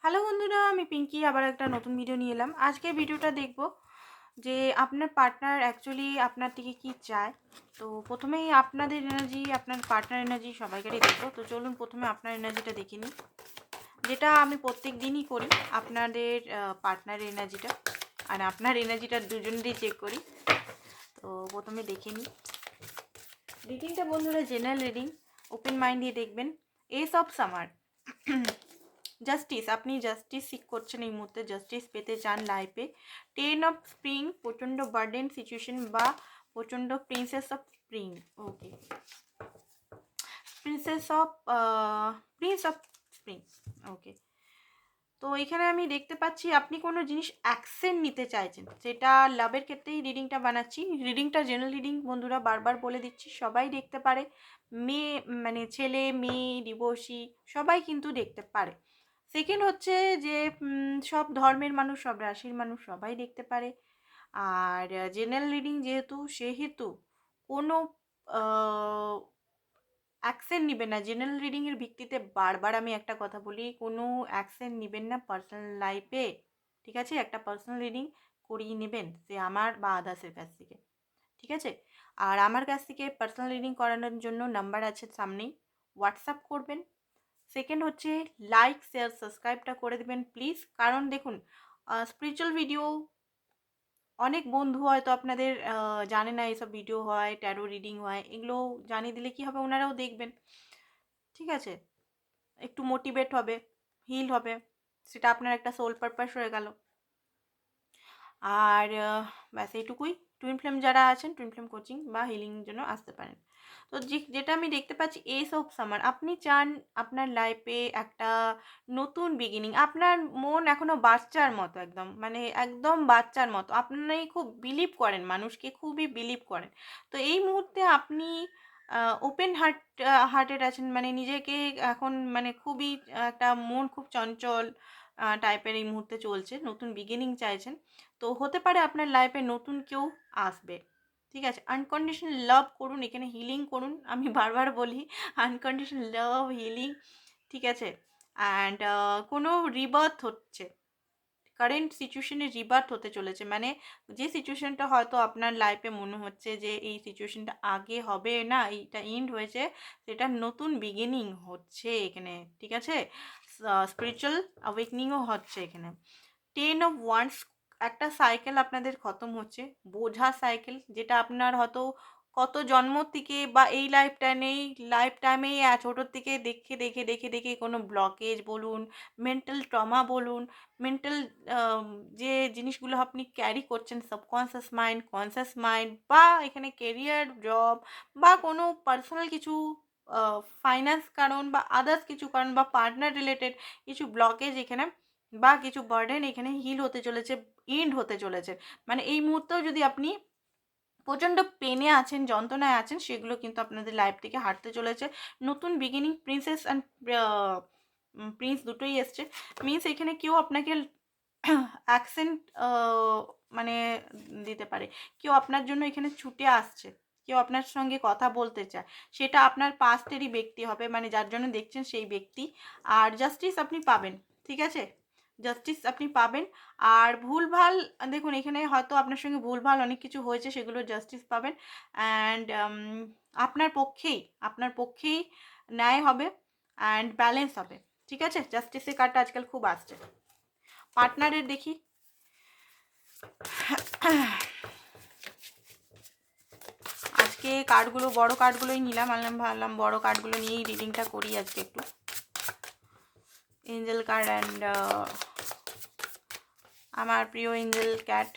Hello বন্ধুরা, আমি পিঙ্কি আবার একটা নতুন ভিডিও নিয়ে এলাম। আজকে ভিডিওটা দেখব যে আপনার পার্টনার অ্যাকচুয়ালি আপনার থেকে কি চায়। তো প্রথমেই আপনাদের এনার্জি, আপনার পার্টনার এনার্জি সবাইকারই দেখবো। তো চলুন প্রথমে আপনার এনার্জিটা দেখে নিই, যেটা আমি প্রত্যেক দিনই করি। আপনাদের পার্টনার এনার্জিটা আর আপনার এনার্জিটা দুজনেরই চেক করি। তো প্রথমে দেখে নিই রিডিংটা বন্ধুরা, জেনারেল রিডিং, ওপেন মাইন্ড দিয়ে দেখবেন। এস অফ সামার, জাস্টিস, আপনি জাস্টিস সিক করছেন এই মুহূর্তে, জাস্টিস পেতে চান লাইফে। 10 অফ স্প্রিং, প্রচণ্ড বার্ডেন সিচুয়েশন বা প্রচণ্ড princess of spring. Okay, prince of spring. Okay, তো এখানে আমি দেখতে পাচ্ছি আপনি কোনো জিনিস অ্যাকশন নিতে চাইছেন, সেটা লাভের ক্ষেত্রেই রিডিংটা বানাচ্ছি। রিডিংটা জেনারেল রিডিং বন্ধুরা, বারবার বলে দিচ্ছি, সবাই দেখতে পারে। মেয়ে মানে ছেলে মেয়ে ডিভোর্সি সবাই কিন্তু দেখতে পারে। সেকেন্ড হচ্ছে যে সব ধর্মের মানুষ, সব রাশির মানুষ সবাই দেখতে পারে। আর জেনারেল রিডিং যেহেতু, সেহেতু কোনো অ্যাকশন নেবেন না জেনারেল রিডিংয়ের ভিত্তিতে। বারবার আমি একটা কথা বলি, কোনো অ্যাকশন নেবেন না পার্সোনাল লাইফে, ঠিক আছে? একটা পার্সোনাল রিডিং করিয়ে নেবেন, সে আমার বা আদার্সের কাছ থেকে, ঠিক আছে? আর আমার কাছ থেকে পার্সোনাল রিডিং করানোর জন্য নাম্বার আছে সামনেই, হোয়াটসঅ্যাপ করবেন। সেকেন্ড হচ্ছে লাইক শেয়ার সাবস্ক্রাইবটা করে দেবেন প্লিজ। কারণ দেখুন, স্পিরিচুয়াল ভিডিও অনেক বন্ধু হয়তো আপনাদের জানে না এসব ভিডিও হয়, ট্যারো রিডিং হয়, এগুলো জানিয়ে দিলে কী হবে, ওনারাও দেখবেন, ঠিক আছে? একটু মোটিভেট হবে, হিল হবে, সেটা আপনার একটা সোল পারপাস হয়ে গেল। আর ব্যাস এইটুকুই। টুইন ফ্লেম যারা আছেন, টুইন ফ্লেম কোচিং বা হিলিংয়ের জন্য আসতে পারেন। তো যেটা আমি দেখতে পাচ্ছি, এস অফ সামার, আপনি চান আপনার লাইফে একটা নতুন বিগিনিং। আপনার মন এখনও বাচ্চার মতো, একদম মানে একদম বাচ্চার মতো। আপনি খুব বিলিভ করেন, মানুষকে খুবই বিলিভ করেন। তো এই মুহূর্তে আপনি ওপেন হার্টেড আছেন, মানে নিজেকে এখন মানে খুবই একটা মন খুব চঞ্চল টাইপের এই মুহূর্তে চলছে, নতুন বিগিনিং চাইছেন। তো হতে পারে আপনার লাইফে নতুন কেউ আসবে, ঠিক আছে? আনকন্ডিশনাল লাভ করুন, এখানে হিলিং করুন, আমি বারবার বলি আনকন্ডিশনাল লাভ, হিলিং, ঠিক আছে? অ্যান্ড কোনো রিবার্থ হচ্ছে, কারেন্ট সিচুয়েশনে রিবার্থ হতে চলেছে। মানে যে সিচুয়েশনটা হয়তো আপনার লাইফে মনে হচ্ছে যে এই সিচুয়েশনটা আগে হবে না, এইটা এন্ড হয়েছে, সেটা নতুন বিগিনিং হচ্ছে এখানে, ঠিক আছে? স্পিরিচুয়াল অ্যাওয়েকনিংও হচ্ছে এখানে। 10 অফ ওয়ান্স, একটা সাইকেল আপনাদের খতম হচ্ছে, বোঝা সাইকেল, যেটা আপনার হয়তো কত জন্ম থেকে বা এই লাইফ টাইমেই ছোটোর থেকে দেখে দেখে দেখে দেখে কোনো ব্লকেজ বলুন, মেন্টাল ট্রমা বলুন, মেন্টাল যে জিনিসগুলো আপনি ক্যারি করছেন, সাবকনসিয়াস মাইন্ড, কনসিয়াস মাইন্ড, বা এখানে কেরিয়ার, জব, বা কোনো পার্সোনাল কিছু ফাইন্যান্স কারণ বা আদার্স কিছু কারণ বা পার্টনার রিলেটেড কিছু ব্লকেজ এখানে বা কিছু বার্ডেন এখানে হিল হতে চলেছে, এন্ড হতে চলেছে। মানে এই মুহূর্তেও যদি আপনি প্রচণ্ড পেনে আছেন, যন্ত্রণায় আছেন, সেগুলো কিন্তু আপনাদের লাইফ থেকে হাঁটতে চলেছে। নতুন বিগিনিং, প্রিন্সেস অ্যান্ড প্রিন্স দুটোই এসছে। মিন্স এখানে কেউ আপনাকে অ্যাকসেন্ট মানে দিতে পারে, কেউ আপনার জন্য এখানে ছুটে আসছে, কেউ আপনার সঙ্গে কথা বলতে চায়, সেটা আপনার পাস্টেরই ব্যক্তি হবে, মানে যার জন্য দেখছেন সেই ব্যক্তি। আর জাস্টিস আপনি পাবেন, ঠিক আছে? জাস্টিস আপনি পাবেন। আর ভুলভাল, দেখুন এখানে হয়তো আপনার সঙ্গে ভুলভাল অনেক কিছু হয়েছে, সেগুলো জাস্টিস পাবেন। অ্যান্ড আপনার পক্ষেই ন্যায় হবে অ্যান্ড ব্যালেন্স হবে, ঠিক আছে? জাস্টিসের কার্ডটা আজকাল খুব আসছে। পার্টনারের দেখি, আজকে কার্ডগুলো, বড় কার্ডগুলোই নিলাম, ভাবলাম বড় কার্ডগুলো নিয়েই রিডিংটা করি আজকে একটু। এঞ্জেল কার্ড অ্যান্ড আমার প্রিয় Angel cat.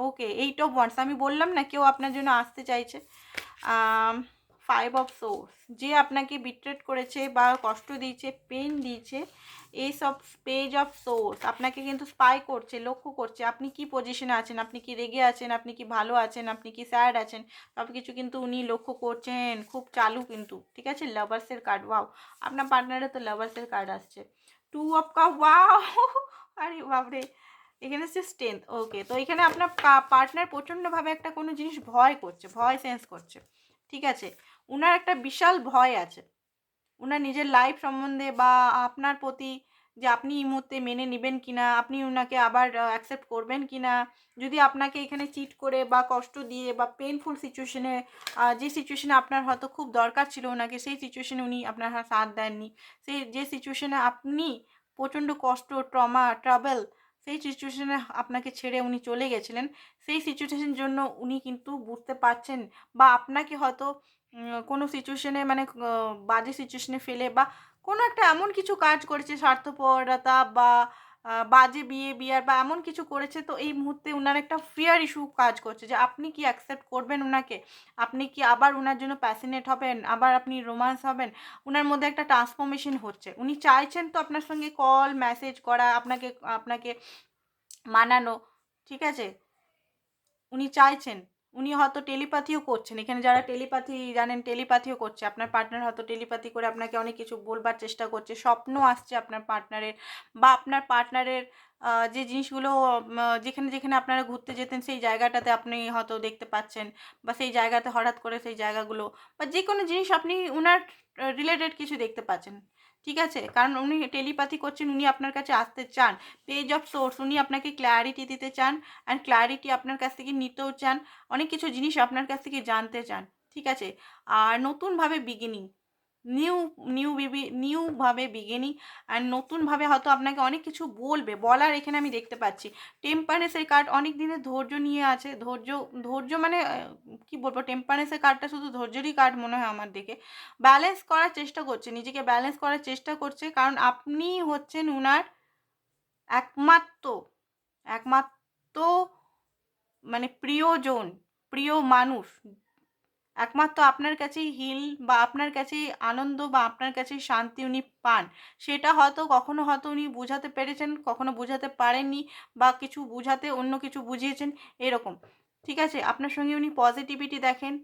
Okay, 8 of wands, আমি বললাম না কেউ আপনার জন্য আসতে চাইছে। 5 অফ সোর্স, যে আপনাকে বিট্রেট করেছে বা কষ্ট দিয়েছে, পেন দিয়েছে, এইসব পেজ অফ সোর্স আপনাকে কিন্তু স্পাই করছে, লক্ষ্য করছে, আপনি কি পজিশনে আছেন, আপনি কি রেগে আছেন, আপনি কি ভালো আছেন, আপনি কি স্যাড আছেন, সব কিছু কিন্তু উনি লক্ষ্য করছেন, খুব চালু কিন্তু, ঠিক আছে? লাভার্সের কার্ড, ওয়াও, আপনার পার্টনারে তো লাভার্সের কার্ড আসছে। 2 অফ কাপ, ওয়াও আরে বাপরে, এখানে হচ্ছে স্ট্রেংথ। ওকে, তো এখানে আপনার পার্টনার প্রচণ্ডভাবে একটা কোনো জিনিস ভয় করছে, ভয় সেন্স করছে, ঠিক আছে? উনার একটা বিশাল ভয় আছে, উনার নিজের লাইফ সম্বন্ধে বা আপনার প্রতি, যে আপনি এই মুহূর্তে মেনে নিবেন কি না, আপনি ওনাকে আবার অ্যাকসেপ্ট করবেন কি না। যদি আপনাকে এখানে চিট করে বা কষ্ট দিয়ে বা পেইনফুল সিচুয়েশনে, যে সিচুয়েশনে আপনার হয়তো খুব দরকার ছিল ওনাকে, সেই সিচুয়েশনে উনি আপনার সাথ দেননি, সেই যে সিচুয়েশনে আপনি প্রচণ্ড কষ্ট, ট্রমা, ট্রাভেল, সেই সিচুয়েশনে আপনাকে ছেড়ে উনি চলে গেছিলেন, সেই সিচুয়েশনের জন্য উনি কিন্তু বুঝতে পারছেন, বা আপনাকে হয়তো কোনো সিচুয়েশনে মানে বাজে সিচুয়েশনে ফেলে, বা কোনো একটা এমন কিছু কাজ করেছে, স্বার্থপরতা বা বাজে বিয়ার বা এমন কিছু করেছে, তো এই মুহূর্তে উনার একটা ফিয়ার ইস্যু কাজ করছে যে আপনি কি অ্যাকসেপ্ট করবেন উনাকে, আপনি কি আবার উনার জন্য প্যাশনেট হবেন, আবার আপনি রোম্যান্স হবেন। উনার মধ্যে একটা ট্রান্সফরমেশন হচ্ছে, উনি চাইছেন তো আপনার সঙ্গে কল মেসেজ করা, আপনাকে আপনাকে মানানো, ঠিক আছে, উনি চাইছেন। উনি হয়তো টেলিপ্যাথিও করছেন। এখানে যারা টেলিপ্যাথি জানেন, টেলিপ্যাথিও করছে। আপনার পার্টনার হয়তো টেলিপ্যাথি করে আপনাকে অনেক কিছু বলবার চেষ্টা করছে। স্বপ্ন আসছে আপনার পার্টনারের, বা আপনার পার্টনারের যে জিনিসগুলো যেখানে, যেখানে আপনারা ঘুরতে যেতেন সেই জায়গাটাতে আপনি হয়তো দেখতে পাচ্ছেন, বা সেই জায়গাতে হঠাৎ করে সেই জায়গাগুলো, বা যেকোনো জিনিস আপনি উনার রিলেটেড কিছু দেখতে পাচ্ছেন। ঠিক আছে? কারণ উনি টেলিপ্যাথি করছেন, উনি আপনার কাছে আসতে চান। পেজ অফ সোর্স, উনি আপনাকে ক্ল্যারিটি দিতে চান। অ্যান্ড ক্ল্যারিটি আপনার কাছ থেকে নিতেও চান, অনেক কিছু জিনিস আপনার কাছ থেকে জানতে চান, ঠিক আছে। আর নতুনভাবে বিগিনিং, নিউ নিউভাবে বিগিনিং, আর নতুনভাবে হয়তো আপনাকে অনেক কিছু বলার এখানে আমি দেখতে পাচ্ছি। টেম্পারেন্সের কার্ড অনেক দিনের ধৈর্য নিয়ে আছে, ধৈর্য মানে কি বলবো, টেম্পারেন্সের কার্ডটা শুধু ধৈর্যেরই কার্ড মনে হয় আমার দেখে। ব্যালেন্স করার চেষ্টা করছে, নিজেকে ব্যালেন্স করার চেষ্টা করছে, কারণ আপনি হচ্ছেন উনার একমাত্র একমাত্র মানে প্রিয়জন, প্রিয় মানুষ। একমাত্র আপনার কাছেই বা আপনার কাছেই আনন্দ বা আপনার কাছেই শান্তি উনি পান। সেটা হয়তো কখনো হয়তো উনি বুঝাতে পেরেছেন, কখনো বুঝাতে পারেননি, বা কিছু বুঝাতে অন্য কিছু বুঝিয়েছেন, এরকম। ঠিক আছে? আপনার সঙ্গে উনি পজিটিভিটি দেখেন।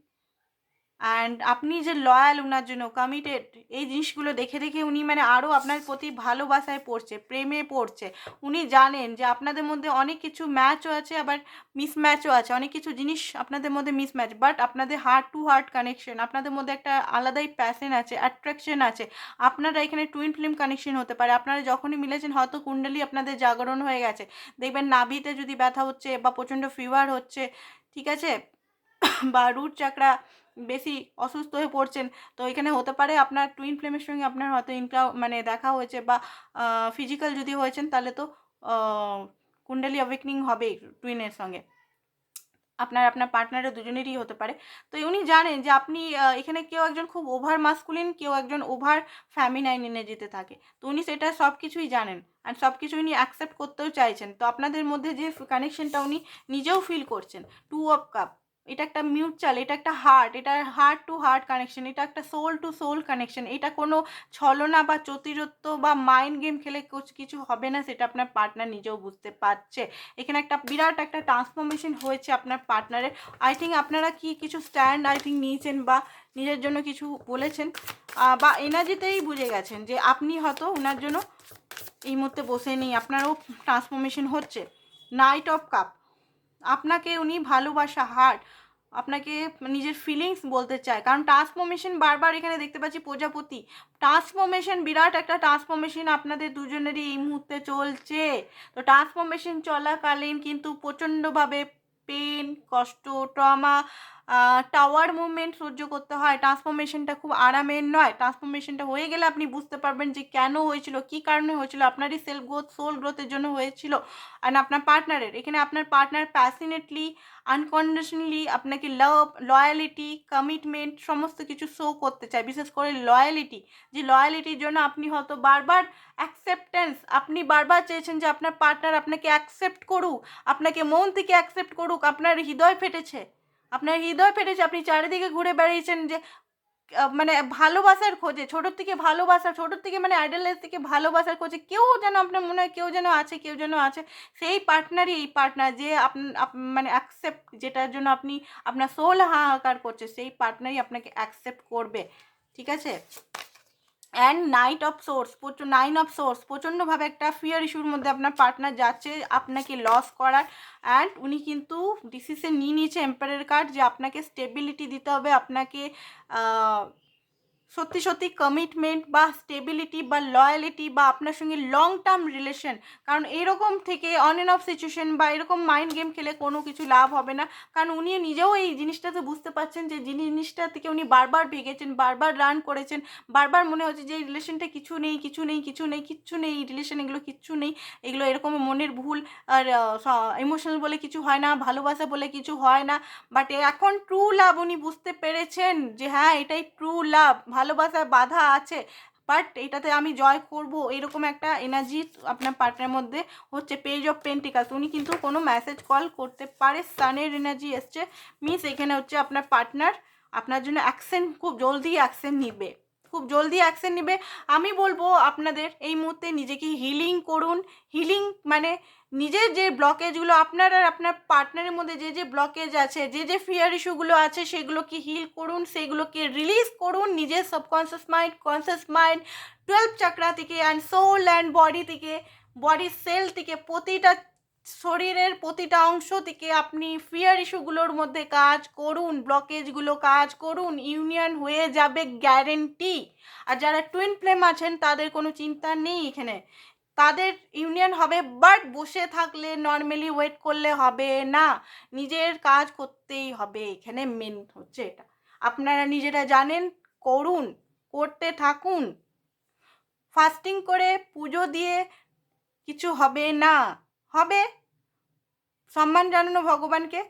অ্যান্ড আপনি যে লয়াল উনার জন্য, কমিটেড, এই জিনিসগুলো দেখে দেখে উনি মানে আরও আপনার প্রতি ভালোবাসায় পড়ছে, প্রেমে পড়ছে। উনি জানেন যে আপনাদের মধ্যে অনেক কিছু ম্যাচও আছে, আবার মিসম্যাচও আছে, অনেক কিছু জিনিস আপনাদের মধ্যে মিসম্যাচ, বাট আপনাদের হার্ট টু হার্ট কানেকশন, আপনাদের মধ্যে একটা আলাদাই প্যাশন আছে, অ্যাট্রাকশন আছে। আপনারা এখানে টুইন ফ্লেম কানেকশন হতে পারে। আপনারা যখনই মিলেছেন হয়তো কুণ্ডলী আপনাদের জাগরণ হয়ে গেছে। দেখবেন নাভিতে যদি ব্যথা হচ্ছে বা প্রচণ্ড ফিভার হচ্ছে, ঠিক আছে, বা রুট চাকরা বেশি অসুস্থ হয়ে পড়ছেন, তো এখানে হতে পারে আপনার টুইন ফ্লেমের সঙ্গে আপনার হয়তো মানে দেখা হয়েছে, বা ফিজিক্যাল যদি হয়েছেন তাহলে তো কুণ্ডলী অ্যাওয়েকনিং হবেই টুইনের সঙ্গে। আপনার আপনার পার্টনারের দুজনেরই হতে পারে। তো উনি জানেন যে আপনি এখানে কেউ একজন খুব ওভার মাস্কুলিন, কেউ একজন ওভার ফ্যামিনাইন এনার্জিতে থাকে। তো উনি সেটা সব কিছুই জানেন, আর সব কিছু উনি অ্যাকসেপ্ট করতেও চাইছেন। তো আপনাদের মধ্যে যে কানেকশনটা উনি নিজেও ফিল করছেন। টু অফ কাপ, এটা একটা মিউচুয়াল, এটা একটা হার্ট, এটা হার্ট টু হার্ট কানেকশন, এটা একটা সোল টু সোল কানেকশন। এটা কোনো ছলনা বা চতুরত্ব বা মাইন্ড গেম খেলে কিছু হবে না, সেটা আপনার পার্টনার নিজেও বুঝতে পারছে। এখানে একটা বিরাট একটা ট্রান্সফরমেশন হয়েছে আপনার পার্টনারের। আই থিঙ্ক আপনারা কি কিছু স্ট্যান্ড আই থিঙ্ক নিয়েছেন, বা নিজের জন্য কিছু বলেছেন, বা এনার্জিতেই বুঝে গেছেন যে আপনি হয়তো ওনার জন্য এই মুহূর্তে বসে নেই, আপনারও ট্রান্সফরমেশন হচ্ছে। নাইট অফ কাপ, আপনাকে উনি ভালোবাসা, হার্ট, আপনাকে নিজের ফিলিংস বলতে চায়, কারণ ট্রান্সফরমেশন বারবার এখানে দেখতে পাচ্ছি। প্রজাপতি ট্রান্সফরমেশন, বিরাট একটা ট্রান্সফরমেশন আপনাদের দুজনেরই এই মুহূর্তে চলছে। তো ট্রান্সফরমেশন চলাকালীন কিন্তু প্রচণ্ডভাবে পেন, কষ্ট, ট্রমা, টাওয়ার মুভমেন্ট সহ্য করতে হয়। ট্রান্সফরমেশনটা খুব আরামের নয়। ট্রান্সফরমেশনটা হয়ে গেলে আপনি বুঝতে পারবেন যে কেন হয়েছিল, কী কারণে হয়েছিল, আপনারই সেলফ গ্রোথ, সোল গ্রোথের জন্য হয়েছিল। আর আপনার পার্টনারের, এখানে আপনার পার্টনার প্যাশনেটলি, আনকন্ডিশনালি আপনাকে লাভ, লয়ালিটি, কমিটমেন্ট সমস্ত কিছু শো করতে চায়। বিশেষ করে লয়ালিটি, যে লয়ালিটির জন্য আপনি হয়তো বারবার অ্যাকসেপ্টেন্স, আপনি বারবার চেয়েছেন যে আপনার পার্টনার আপনাকে অ্যাকসেপ্ট করুক, আপনাকে মন থেকে অ্যাকসেপ্ট করুক। আপনার হৃদয় ফেটেছে, আপনার হৃদয় ফেটেছে, আপনি চারিদিকে ঘুরে বেড়িয়েছেন যে মানে ভালোবাসার খোঁজে, ছোটোর থেকে ভালোবাসা, ছোটোর থেকে মানে আইডালাইজ থেকে ভালোবাসার খোঁজে, কেউ যেন আপনার মনে হয় কেউ যেন আছে, কেউ যেন আছে। সেই পার্টনারই এই পার্টনার যে মানে অ্যাকসেপ্ট, যেটার জন্য আপনি আপনার সোল হাহাকার করছে, সেই পার্টনারই আপনাকে অ্যাকসেপ্ট করবে, ঠিক আছে। অ্যান্ড নাইন অফ সোর্স, প্রচণ্ডভাবে একটা ফিয়ার ইস্যুর মধ্যে আপনার পার্টনার যাচ্ছে আপনাকে লস করার। অ্যান্ড উনি কিন্তু ডিসিশন নিয়ে নিয়েছে এম্পায়ারের কার্ড, যে আপনাকে স্টেবিলিটি দিতে হবে, আপনাকে সত্যি সত্যি কমিটমেন্ট বা স্টেবিলিটি বা লয়ালিটি বা আপনার সঙ্গে লং টার্ম রিলেশন। কারণ এরকম থেকে অন অ্যান্ড অফ সিচুয়েশন বা এরকম মাইন্ড গেম খেলে কোনো কিছু লাভ হবে না। কারণ উনি নিজেও এই জিনিসটাতে বুঝতে পারছেন যে জিনিসটা থেকে উনি বারবার ভেগেছেন, বারবার রান করেছেন, বারবার মনে হচ্ছে যে এই রিলেশনটা কিছু নেই, কিছু নেই, কিছু নেই, কিচ্ছু নেই, এই রিলেশন এগুলো কিচ্ছু নেই, এগুলো এরকম মনের ভুল, আর ইমোশনাল বলে কিছু হয় না, ভালোবাসা বলে কিছু হয় না। বাট এখন ট্রু লাভ উনি বুঝতে পেরেছেন যে হ্যাঁ এটাই ট্রু লাভ, ভালোবাসায় বাধা আছে বাট এটাতে আমি জয় করব, এরকম একটা এনার্জি আপনার পার্টনারের মধ্যে হচ্ছে। পেজ অফ পেন্টিকালস, উনি কিন্তু কোনো মেসেজ কল করতে পারে, সানের এনার্জি এসছে, মিস এখানে হচ্ছে আপনার পার্টনার আপনার জন্য অ্যাকশন, খুব জলদি অ্যাকশন নিবে, খুব জলদি অ্যাকশন নিবে। আমি বলবো আপনাদের এই মুহূর্তে নিজেকে হিলিং করুন। হিলিং মানে নিজের যে ব্লকেজগুলো আপনার আর আপনার পার্টনারের মধ্যে যে ব্লকেজ আছে, যে ফিয়ার ইস্যুগুলো আছে সেগুলোকে হিল করুন, সেগুলোকে রিলিজ করুন নিজের সাবকনসিয়াস মাইন্ড, কনসিয়াস মাইন্ড, 12 চাকরা থেকে অ্যান্ড সোল অ্যান্ড বডি থেকে, বডির সেল থেকে, প্রতিটা শরীরের প্রতিটা অংশ থেকে আপনি ফিয়ার ইস্যুগুলোর মধ্যে কাজ করুন, ব্লকেজগুলো কাজ করুন, ইউনিয়ন হয়ে যাবে গ্যারেন্টি। আর যারা টুইন ফ্লেম আছেন তাদের কোনো চিন্তা নেই এখানে, তাদের ইউনিয়ন হবে, বাট বসে থাকলে নর্মালি ওয়েট করলে হবে না, নিজের কাজ করতেই হবে, এখানে মেন হচ্ছে এটা। আপনারা নিজেরা জানেন, করুন, করতে থাকুন, ফাস্টিং করে পুজো দিয়ে কিছু হবে না, হবে সম্মান জানানো ভগবানকে,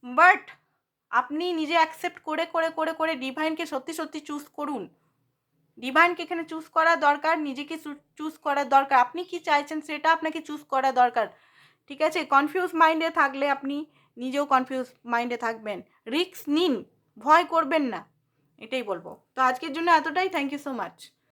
বাট আপনি নিজে অ্যাকসেপ্ট করে করে করে করে ডিভাইনকে সত্যি সত্যি চুজ করুন। ডিভাইনকে এখানে চুজ করা দরকার, নিজেকে চুজ করার দরকার, আপনি কি চাইছেন সেটা আপনাকে চুজ করা দরকার। ঠিক আছে, কনফিউজ মাইন্ডে থাকলে আপনি নিজেও কনফিউজ মাইন্ডে থাকবেন। রিস্ক নিন, ভয় করবেন না, এটাই বলবো। তো আজকের জন্য এতটাই, থ্যাংক ইউ সো মাচ।